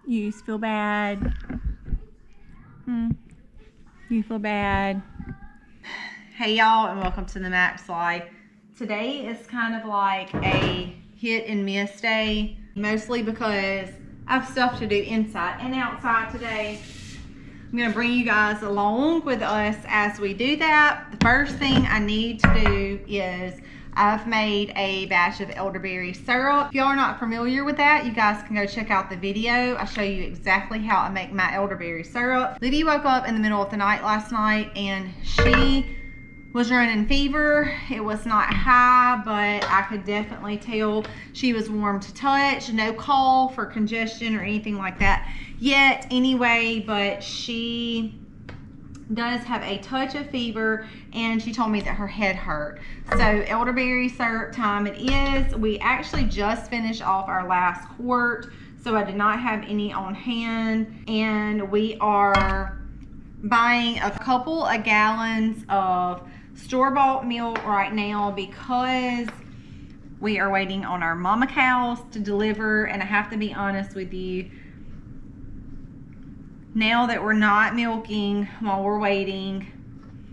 You feel bad? You feel bad? Hey y'all, and welcome to the Max Life. Today is kind of like a hit and miss day, mostly because I have stuff to do inside and outside today. I'm gonna bring you guys along with us as we do that. The first thing I need to do is I've made a batch of elderberry syrup. If y'all are not familiar with that, you guys can go check out the video. I show you exactly how I make my elderberry syrup. Libby woke up in the middle of the night last night and she was running fever. It was not high, but I could definitely tell she was warm to touch. No call for congestion or anything like that yet anyway, but she does have a touch of fever and she told me that her head hurt. So elderberry syrup time it is. We actually just finished off our last quart, so I did not have any on hand, and we are buying a couple of gallons of store-bought milk right now because we are waiting on our mama cows to deliver. And I have to be honest with you, now that we're not milking while we're waiting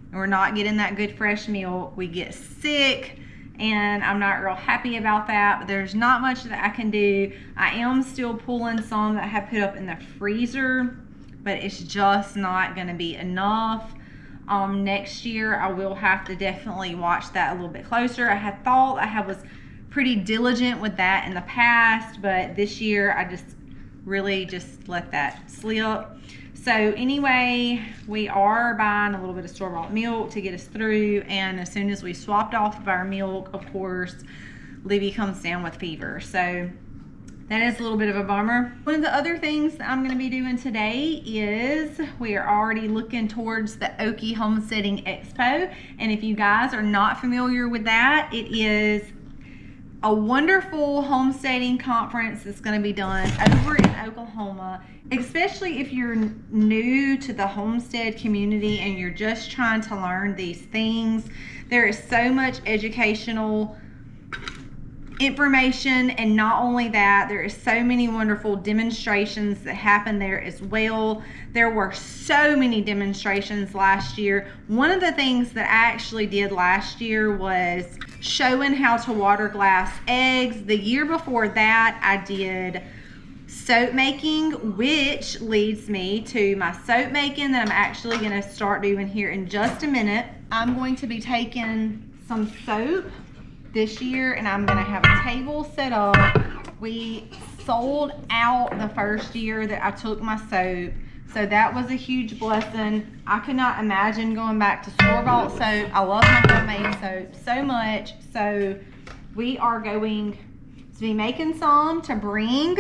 and we're not getting that good fresh milk, we get sick, and I'm not real happy about that, but there's not much that I can do. I am still pulling some that I have put up in the freezer, but it's just not gonna be enough. Next year I will have to definitely watch that a little bit closer. I had thought I was pretty diligent with that in the past, but this year I just really just let that slip. So anyway, we are buying a little bit of store-bought milk to get us through, and as soon as we swapped off of our milk, of course, Libby comes down with fever. So that is a little bit of a bummer. One of the other things that I'm going to be doing today is we are already looking towards the Okie Homesteading Expo, and if you guys are not familiar with that, it is a wonderful homesteading conference that's going to be done over in Oklahoma, especially if you're new to the homestead community and you're just trying to learn these things. There is so much educational information, and not only that, there is so many wonderful demonstrations that happen there as well. There were so many demonstrations last year. One of the things that I actually did last year was showing how to water glass eggs. The year before that I did soap making, which leads me to my soap making that I'm actually going to start doing here in just a minute. I'm going to be taking some soap this year and I'm gonna have a table set up. We sold out the first year that I took my soap, so that was a huge blessing. I could not imagine going back to store-bought soap. I love my homemade soap so much, so we are going to be making some to bring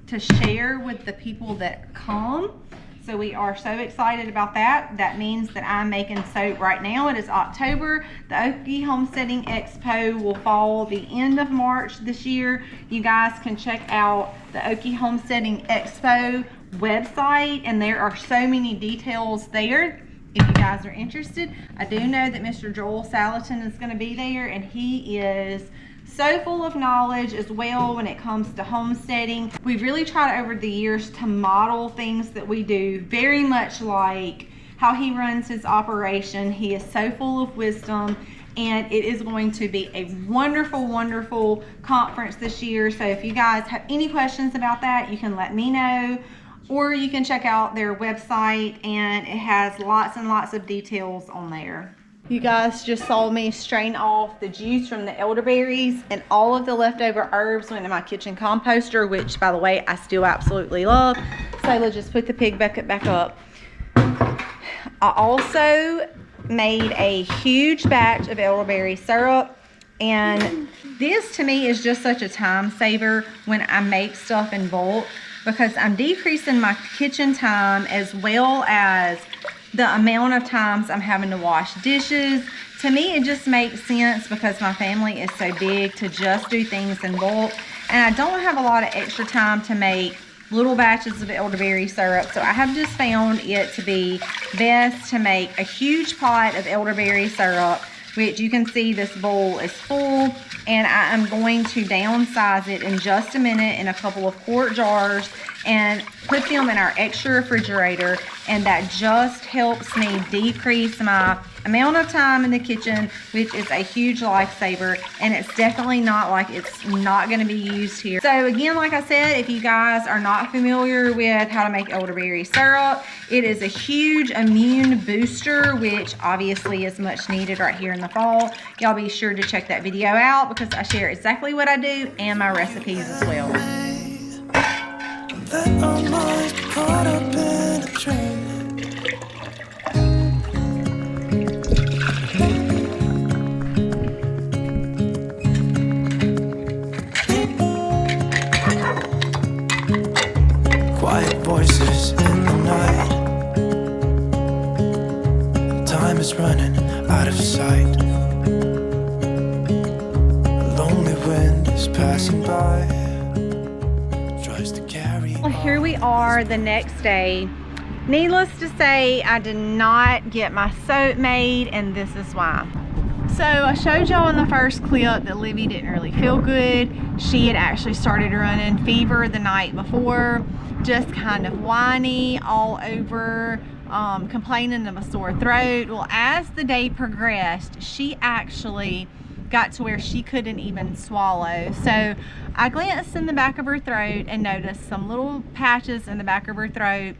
to share with the people that come. So we are so excited about that. That means that I'm making soap right now. It is October. The Okie Homesteading Expo will fall the end of March this year. You guys can check out the Okie Homesteading Expo website, and there are so many details there if you guys are interested. I do know that Mr. Joel Salatin is going to be there, and he is so full of knowledge as well when it comes to homesteading. We've really tried over the years to model things that we do very much like how he runs his operation. He is so full of wisdom, and it is going to be a wonderful, wonderful conference this year. So if you guys have any questions about that, you can let me know, or you can check out their website, and it has lots and lots of details on there. You guys just saw me strain off the juice from the elderberries, and all of the leftover herbs went in my kitchen composter, which, by the way, I still absolutely love. So let's just put the pig bucket back up. I also made a huge batch of elderberry syrup, and this to me is just such a time saver when I make stuff in bulk, because I'm decreasing my kitchen time as well as the amount of times I'm having to wash dishes. To me, it just makes sense because my family is so big to just do things in bulk, and I don't have a lot of extra time to make little batches of elderberry syrup. So I have just found it to be best to make a huge pot of elderberry syrup, which you can see this bowl is full, and I am going to downsize it in just a minute in a couple of quart jars and put them in our extra refrigerator, and that just helps me decrease my amount of time in the kitchen, which is a huge lifesaver, and it's definitely not like it's not going to be used here. So again, like I said, if you guys are not familiar with how to make elderberry syrup, it is a huge immune booster, which obviously is much needed right here in the fall. Y'all be sure to check that video out because I share exactly what I do and my recipes as well. Let our minds be caught up in a train. Quiet voices in the night. Time is running out of sight. A lonely wind is passing by. Tries to carry. Well, here we are the next day. Needless to say, I did not get my soap made, and this is why. So I showed y'all in the first clip that Livy didn't really feel good. She had actually started running fever the night before, just kind of whiny all over, complaining of a sore throat. Well, as the day progressed, she actually got to where she couldn't even swallow. So I glanced in the back of her throat and noticed some little patches in the back of her throat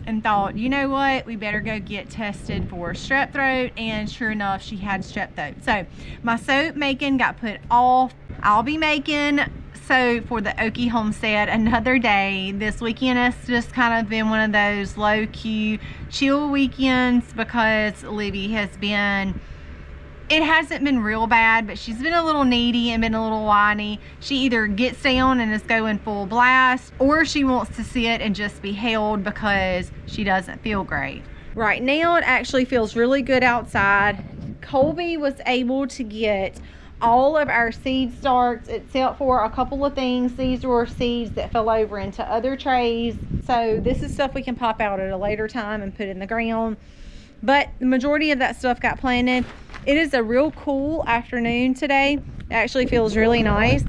and thought, you know what, we better go get tested for strep throat. And sure enough, she had strep throat. So my soap making got put off. I'll be making soap for the Okie homestead another day. This weekend has just kind of been one of those low-key chill weekends because Livy has been, it hasn't been real bad, but she's been a little needy and been a little whiny. She either gets down and is going full blast, or she wants to sit and just be held because she doesn't feel great. Right now, it actually feels really good outside. Colby was able to get all of our seed starts except for a couple of things. These were seeds that fell over into other trays. So this is stuff we can pop out at a later time and put in the ground. But the majority of that stuff got planted. It is a real cool afternoon today. It actually feels really nice.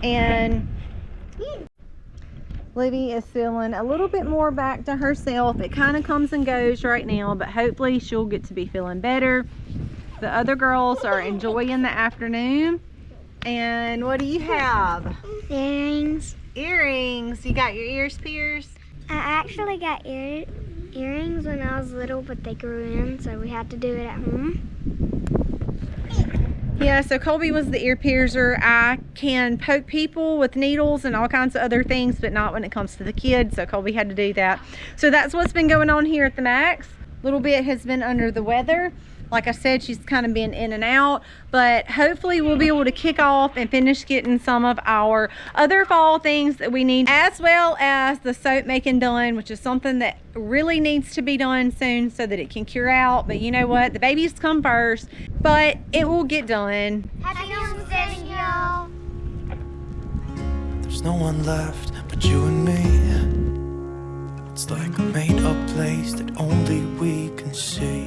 And Livy is feeling a little bit more back to herself. It kind of comes and goes right now, but hopefully she'll get to be feeling better. The other girls are enjoying the afternoon. And what do you have? Earrings. Earrings. You got your ears pierced? I actually got earrings when I was little, but they grew in, so we had to do it at home. Yeah, so Colby was the ear piercer. I can poke people with needles and all kinds of other things, but not when it comes to the kids, so Colby had to do that. So that's what's been going on here at the Max. A little bit has been under the weather. Like I said, she's kind of been in and out, but hopefully we'll be able to kick off and finish getting some of our other fall things that we need, as well as the soap making done, which is something that really needs to be done soon so that it can cure out. But you know what? The babies come first, but it will get done. Happy homesteading, y'all. There's no one left but you and me. It's like a made-up place that only we can see.